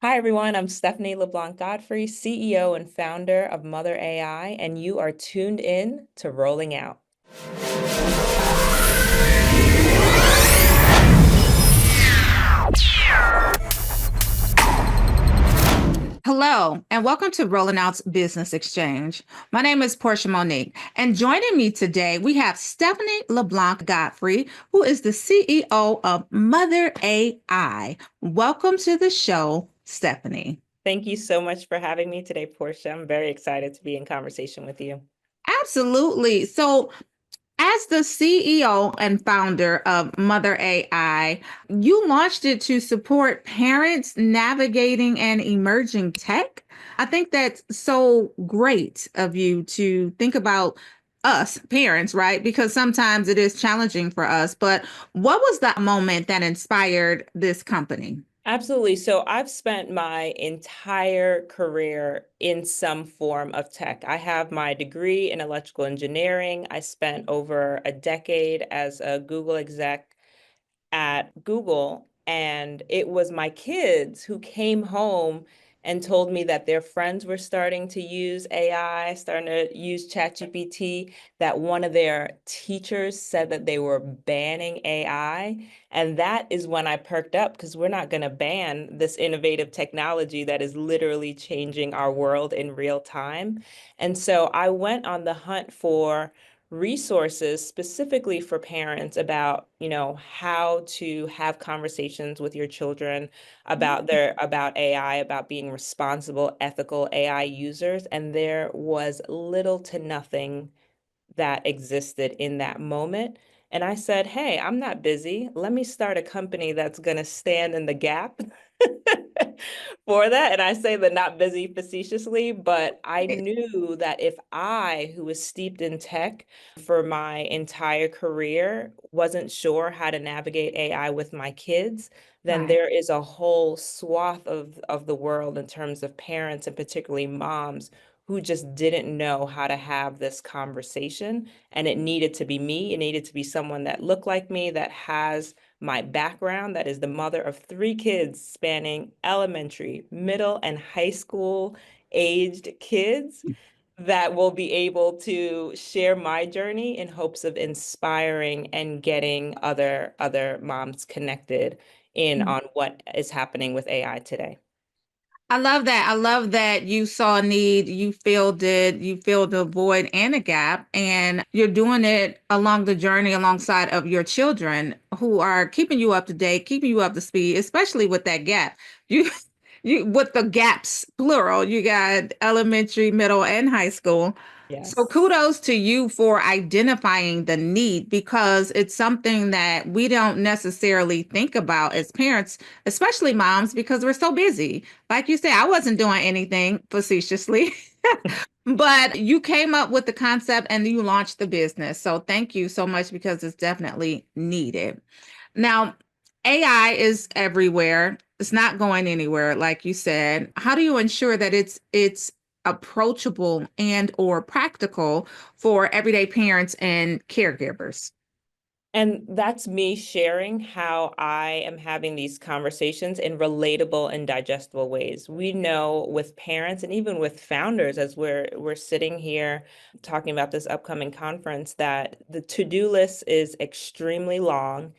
Hi, everyone. I'm Stephanie LeBlanc-Godfrey, CEO and founder of Mother AI, and you are tuned in to Rolling Out. Hello, and welcome to Rolling Out's Business Exchange. My name is Portia Monique, and joining me today, we have Stephanie LeBlanc-Godfrey, who is the CEO of Mother AI. Welcome to the show, Stephanie. Thank you so much for having me today, Portia. I'm very excited to be in conversation with you. Absolutely. So, as the CEO and founder of Mother AI, you launched it to support parents navigating and emerging tech. I think that's so great of you to think about us parents, right? Because sometimes it is challenging for us. But what was that moment that inspired this company? Absolutely. So I've spent my entire career in some form of tech. I have my degree in electrical engineering. I spent over a decade as a Google exec at Google, and it was my kids who came home and told me that their friends were starting to use AI, starting to use ChatGPT, that one of their teachers said that they were banning AI. And that is when I perked up because we're not going to ban this innovative technology that is literally changing our world in real time. And so I went on the hunt for resources specifically for parents about, how to have conversations with your children about AI, about being responsible, ethical AI users, and there was little to nothing that existed in that moment. And I said, hey, I'm not busy. Let me start a company that's going to stand in the gap for that. And I say the not busy facetiously, but I knew that if I, who was steeped in tech for my entire career, wasn't sure how to navigate AI with my kids, then Right. there is a whole swath of the world in terms of parents and particularly moms who just didn't know how to have this conversation. And it needed to be me. It needed to be someone that looked like me, that has my background, that is the mother of three kids spanning elementary, middle, and high school aged kids, that will be able to share my journey in hopes of inspiring and getting other moms connected in on what is happening with AI today. I love that. I love that you saw a need, you filled it, you filled a void and a gap, and you're doing it along the journey alongside of your children who are keeping you up to date, keeping you up to speed, especially with that gap. You you with the gaps plural, you got elementary, middle, and high school. So Yes. kudos to you for identifying the need because it's something that we don't necessarily think about as parents, especially moms, because we're so busy. Like you said, I wasn't doing anything facetiously, but you came up with the concept and you launched the business. So thank you so much because it's definitely needed. Now, AI is everywhere. It's not going anywhere, like you said. How do you ensure that it's approachable and or practical for everyday parents and caregivers? And that's me sharing how I am having these conversations in relatable and digestible ways. We know with parents and even with founders, as we're sitting here talking about this upcoming conference, that the to-do list is extremely long.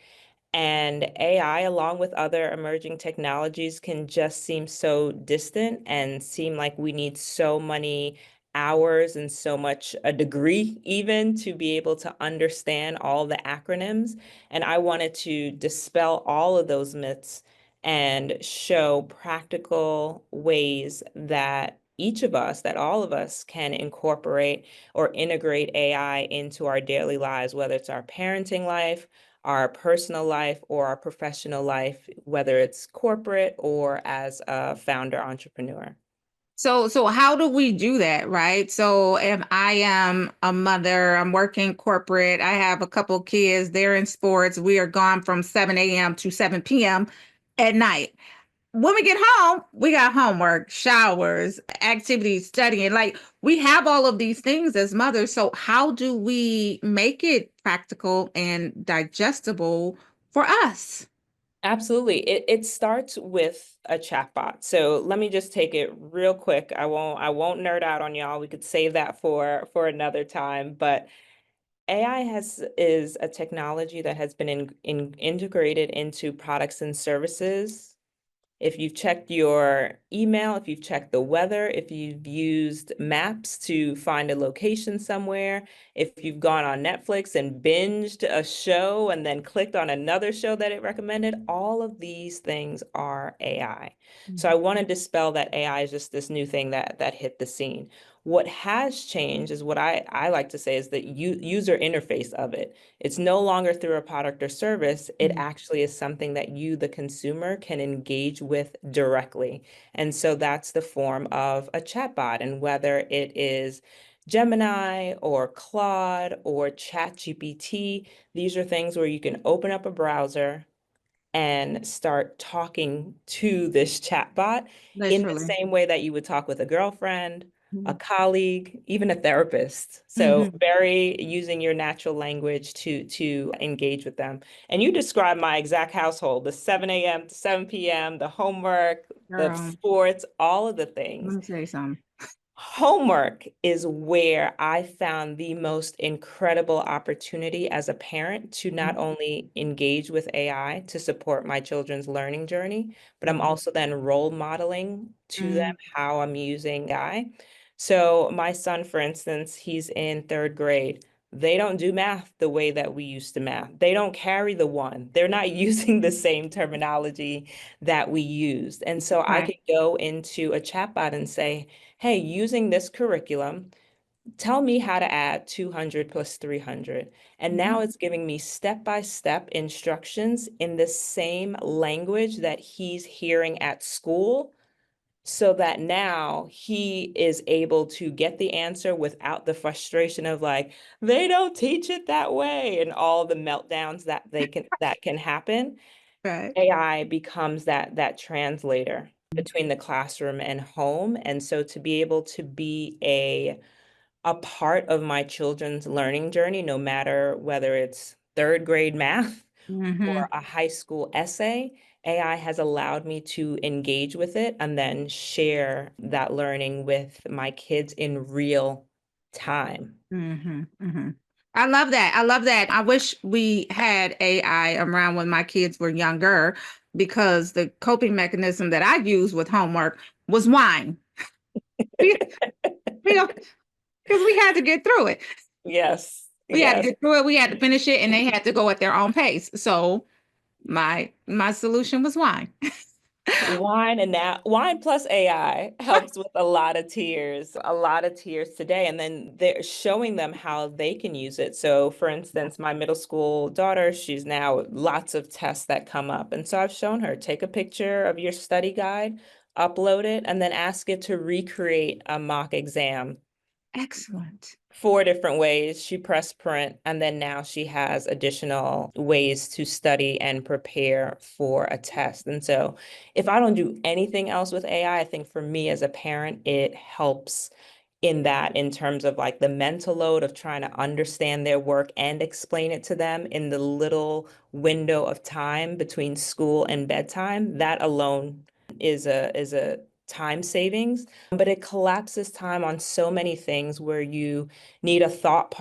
And AI, along with other emerging technologies, can just seem so distant and seem like we need so many hours and so much a degree even to be able to understand all the acronyms. And I wanted to dispel all of those myths and show practical ways that each of us, that all of us can incorporate or integrate AI into our daily lives, whether it's our parenting life, our personal life, or our professional life, whether it's corporate or as a founder entrepreneur. So how do we do that, right? So if I am a mother, I'm working corporate, I have a couple kids, they're in sports, we are gone from 7 a.m. to 7 p.m. at night. When we get home, we got homework, showers, activities, studying. Like we have all of these things as mothers. So how do we make it practical and digestible for us? Absolutely. It starts with a chatbot. So let me just take it real quick. I won't nerd out on y'all. We could save that for another time. But AI is a technology that has been integrated into products and services. If you've checked your email, if you've checked the weather, if you've used maps to find a location somewhere, if you've gone on Netflix and binged a show and then clicked on another show that it recommended, all of these things are AI. So I Mhm. want to dispel that AI is just this new thing that hit the scene. What has changed is what I like to say is the user interface of it. It's no longer through a product or service. It Mhm. actually is something that you, the consumer, can engage with directly. And so that's the form of a chatbot. And whether it is Gemini or Claude or ChatGPT, these are things where you can open up a browser and start talking to this chatbot in the Literally. same way that you would talk with a girlfriend, a Mhm. colleague, even a therapist. So Mhm. very using your natural language to engage with them. And you described my exact household, the 7 a.m. to 7 p.m., the homework, the Girl, sports, all of the let things. me tell you something. Homework is where I found the most incredible opportunity as a parent to not Mhm. only engage with AI to support my children's learning journey, but I'm Mhm. also then role modeling to them Mhm. how I'm using AI. So my son, for instance, he's in third grade. They don't do math the way that we used to math. They don't carry the one. They're not using the same terminology that we used. And so I Right. could go into a chatbot and say, hey, using this curriculum, tell me how to add 200 plus 300. And Mhm. now it's giving me step-by-step instructions in the same language that he's hearing at school, so that now he is able to get the answer without the frustration of like, they don't teach it that way, and all the meltdowns that can happen. Right. AI becomes that translator between the classroom and home. And so to be able to be a part of my children's learning journey, no matter whether it's third grade math or Mhm. a high school essay, AI has allowed me to engage with it and then share that learning with my kids in real time. Mhm. Mhm. I love that. I love that. I wish we had AI around when my kids were younger because the coping mechanism that I used with homework was wine. We, because we had to get through it. Yes, We had to yes. get through it. We had to finish it, and they had to go at their own pace. So my solution was wine. Wine and now wine plus AI helps with a lot of tears today. And then they're showing them how they can use it. So for instance, my middle school daughter, she's now lots of tests that come up. And so I've shown her, take a picture of your study guide, upload it, and then ask it to recreate a mock exam Excellent. four different ways. She pressed print, and then now she has additional ways to study and prepare for a test. And so, if I don't do anything else with AI, I think for me as a parent, it helps in that in terms of like the mental load of trying to understand their work and explain it to them in the little window of time between school and bedtime. That alone is a time savings, but it collapses time on so many things where you need a thought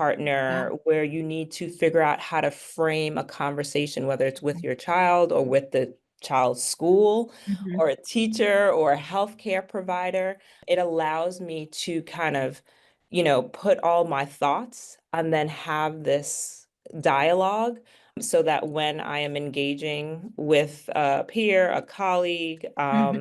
Yeah. partner, where you need to figure out how to frame a conversation, whether it's with your child or with the child's school Mhm. or a teacher or a healthcare provider. It allows me to kind of, put all my thoughts and then have this dialogue so that when I am engaging with a peer, a colleague, Mhm.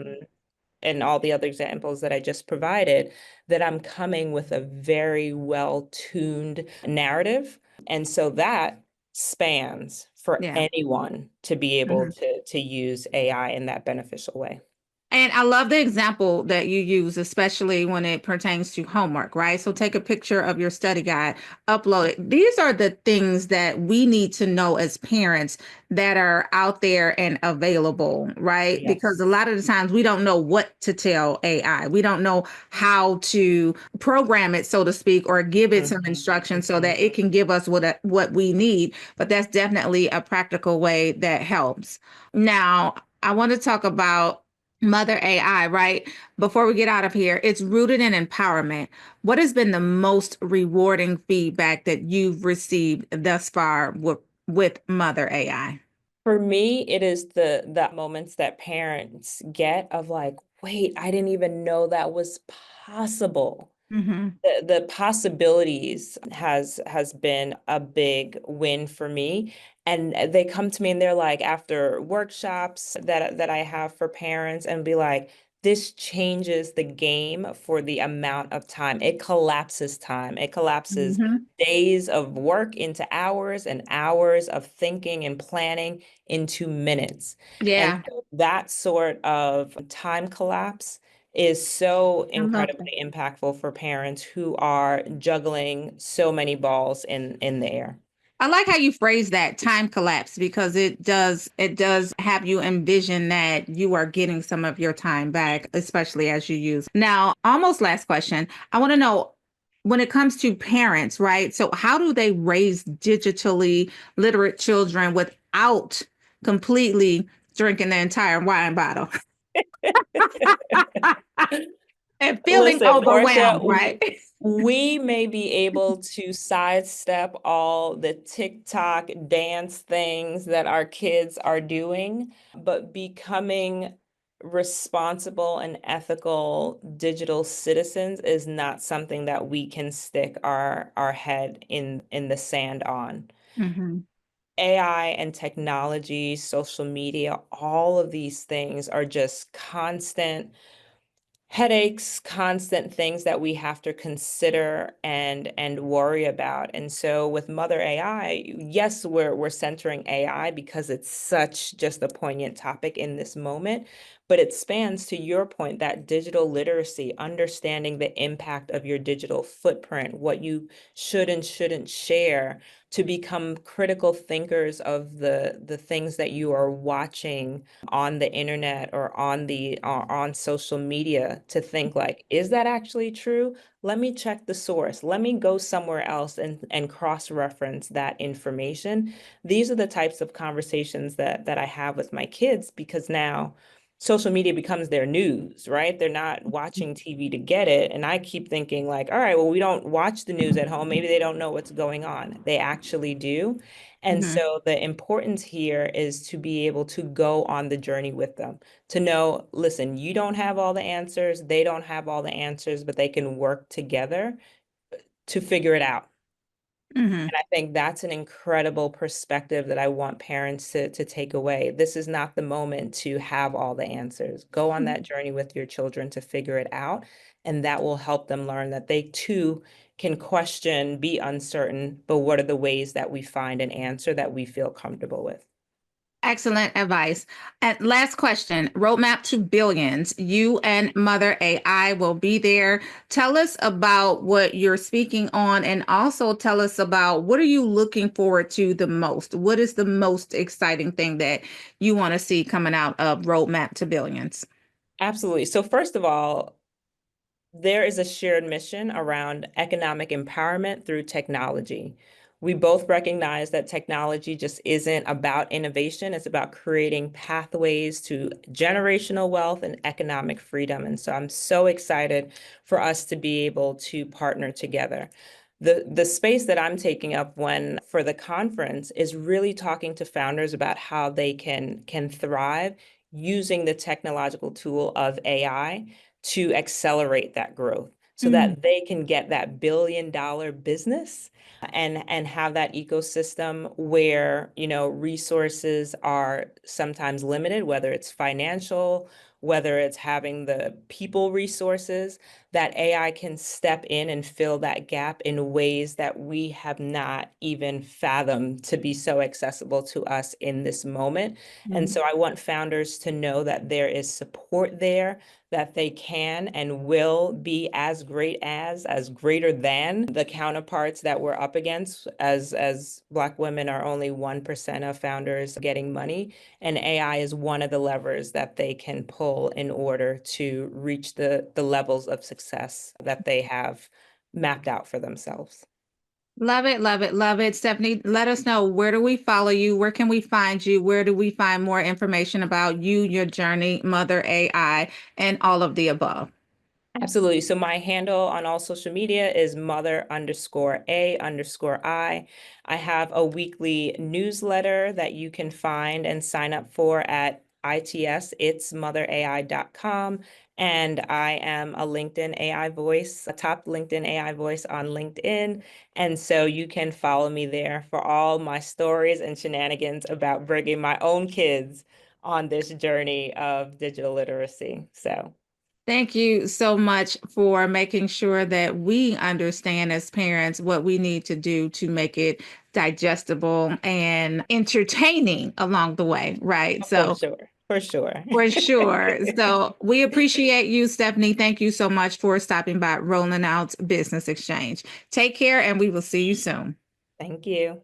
and all the other examples that I just provided, that I'm coming with a very well-tuned narrative. And so that spans for Yeah. anyone to be able Mhm. to use AI in that beneficial way. And I love the example that you use, especially when it pertains to homework, right? So take a picture of your study guide, upload it. These are the things that we need to know as parents that are out there and available, right? Because a Yes. lot of the times we don't know what to tell AI. We don't know how to program it, so to speak, or give it some Hmm. instruction so that it can give us what we need. But that's definitely a practical way that helps. Now, I want to talk about Mother AI, right? Before we get out of here, it's rooted in empowerment. What has been the most rewarding feedback that you've received thus far with Mother AI? For me, it is the moments that parents get of like, wait, I didn't even know that was possible. Mm-hmm. The possibilities has been a big win for me. And they come to me and they're like, after workshops that I have for parents, and be like, this changes the game for the amount of time. It collapses time. It collapses Mm-hmm. days of work into hours and hours of thinking and planning into minutes. And Yeah, so that sort of time collapse is so I love that. incredibly impactful for parents who are juggling so many balls in the air. I like how you phrase that time collapse because it does have you envision that you are getting some of your time back, especially as you use. Now, almost last question. I want to know when it comes to parents, right? So how do they raise digitally literate children without completely drinking the entire wine bottle and feeling Listen, Portia, overwhelmed, right? we may be able to sidestep all the TikTok dance things that our kids are doing, but becoming responsible and ethical digital citizens is not something that we can stick our head in the sand on. Hmm. AI and technology, social media, all of these things are just constant headaches, constant things that we have to consider and worry about. And so with Mother AI, yes, we're centering AI because it's such just a poignant topic in this moment, but it spans, to your point, that digital literacy, understanding the impact of your digital footprint, what you should and shouldn't share, to become critical thinkers of the things that you are watching on the internet or on social media, to think like, is that actually true? Let me check the source. Let me go somewhere else and cross-reference that information. These are the types of conversations that I have with my kids, because now social media becomes their news, right? They're not watching TV to get it. And I keep thinking like, all right, well, we don't watch the news at home. Maybe they don't know what's going on. They actually do. And Hmm. so the importance here is to be able to go on the journey with them, to know, listen, you don't have all the answers, they don't have all the answers, but they can work together to figure it out. Hmm. And I think that's an incredible perspective that I want parents to take away. This is not the moment to have all the answers. Go on that journey with your children to figure it out, and that will help them learn that they too can question, be uncertain, but what are the ways that we find an answer that we feel comfortable with? Excellent advice. And last question, roadmap to billions. You and Mother AI will be there. Tell us about what you're speaking on, and also tell us about what are you looking forward to the most? What is the most exciting thing that you want to see coming out of roadmap to billions? Absolutely. So first of all, there is a shared mission around economic empowerment through technology. We both recognize that technology just isn't about innovation, it's about creating pathways to generational wealth and economic freedom. And so I'm so excited for us to be able to partner together. The space that I'm taking up when for the conference is really talking to founders about how they can thrive using the technological tool of AI to accelerate that growth so Mm, that they can get that billion-dollar business and have that ecosystem where, resources are sometimes limited, whether it's financial whether it's having the people resources, that AI can step in and fill that gap in ways that we have not even fathomed to be so accessible to us in this moment. And Mhm. so I want founders to know that there is support there, that they can and will be as great as greater than the counterparts that we're up against, as Black women are only 1% of founders getting money. And AI is one of the levers that they can pull in order to reach the levels of success that they have mapped out for themselves. Love it, love it, love it. Stephanie, let us know, where do we follow you? Where can we find you? Where do we find more information about you, your journey, Mother AI, and all of the above? Absolutely. So my handle on all social media is mother_a_I. I have a weekly newsletter that you can find and sign up for at itsmotherai.com. And I am a LinkedIn AI voice, a top LinkedIn AI voice on LinkedIn. And so you can follow me there for all my stories and shenanigans about bringing my own kids on this journey of digital literacy. So Thank you so much for making sure that we understand as parents what we need to do to make it digestible and entertaining along the way, right? for So, sure, for sure. for sure. So, we appreciate you, Stephanie. Thank you so much for stopping by Rolling Out Business Exchange. Take care, and we will see you soon. Thank you.